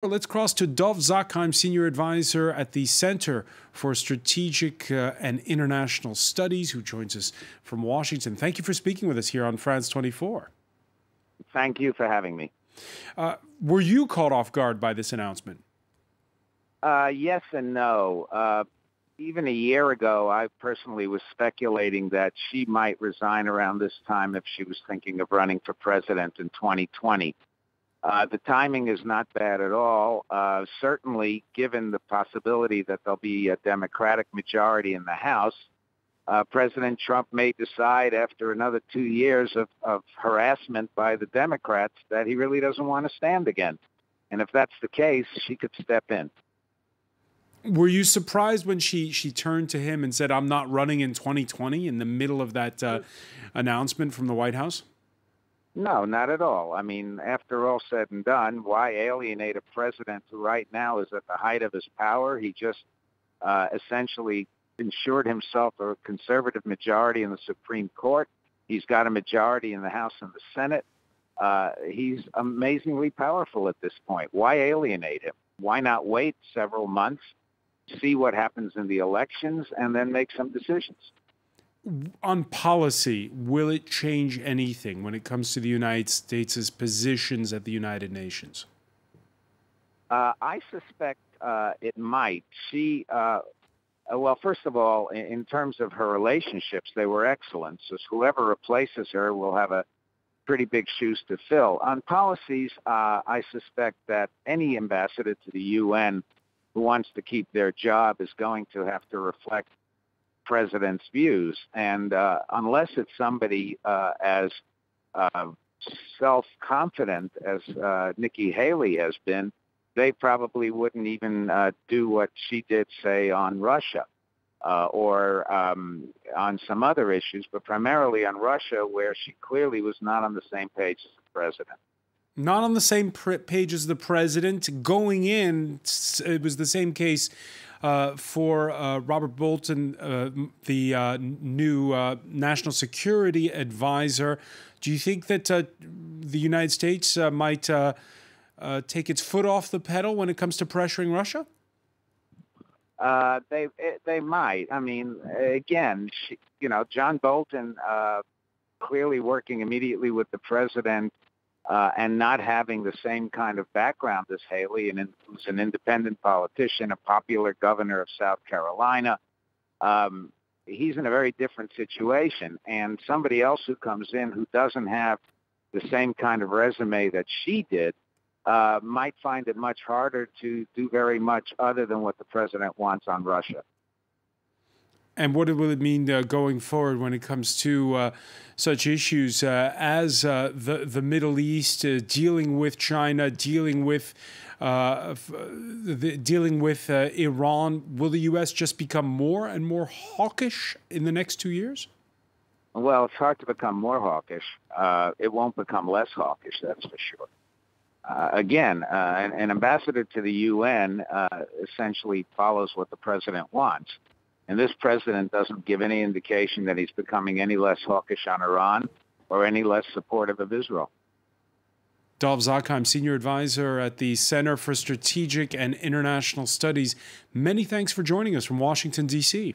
Let's cross to Dov Zakheim, Senior Advisor at the Center for Strategic and International Studies, who joins us from Washington. Thank you for speaking with us here on France 24. Thank you for having me. Were you caught off guard by this announcement? Yes and no. Even a year ago, I personally was speculating that she might resign around this time if she was thinking of running for president in 2020. The timing is not bad at all. Certainly, given the possibility that there'll be a Democratic majority in the House, President Trump may decide after another 2 years of harassment by the Democrats that he really doesn't want to stand again. And if that's the case, she could step in. Were you surprised when she turned to him and said, "I'm not running in 2020," in the middle of that announcement from the White House? No, not at all. I mean, after all said and done, why alienate a president who right now is at the height of his power? He just essentially ensured himself a conservative majority in the Supreme Court. He's got a majority in the House and the Senate. He's amazingly powerful at this point. Why alienate him? Why not wait several months, see what happens in the elections, and then make some decisions? On policy, will it change anything when it comes to the United States' positions at the United Nations? I suspect it might. Well, first of all, in terms of her relationships, they were excellent. So whoever replaces her will have a pretty big shoes to fill. On policies, I suspect that any ambassador to the UN who wants to keep their job is going to have to reflect president's views. And unless it's somebody as self-confident as Nikki Haley has been, they probably wouldn't even do what she did, say, on Russia or on some other issues, but primarily on Russia, where she clearly was not on the same page as the president. Not on the same page as the president. Going in, it was the same case for Robert Bolton, the new national security advisor. Do you think that the United States might take its foot off the pedal when it comes to pressuring Russia? They might. I mean, again, John Bolton clearly working immediately with the president and not having the same kind of background as Haley, and who's an independent politician, a popular governor of South Carolina. He's in a very different situation. And somebody else who comes in who doesn't have the same kind of resume that she did might find it much harder to do very much other than what the president wants on Russia. And what will it mean going forward when it comes to such issues as the Middle East, dealing with China, dealing with Iran? Will the U.S. just become more and more hawkish in the next 2 years? Well, it's hard to become more hawkish. It won't become less hawkish, that's for sure. Again, an ambassador to the UN essentially follows what the president wants. And this president doesn't give any indication that he's becoming any less hawkish on Iran or any less supportive of Israel. Dov Zakheim, Senior Advisor at the Center for Strategic and International Studies. Many thanks for joining us from Washington, D.C.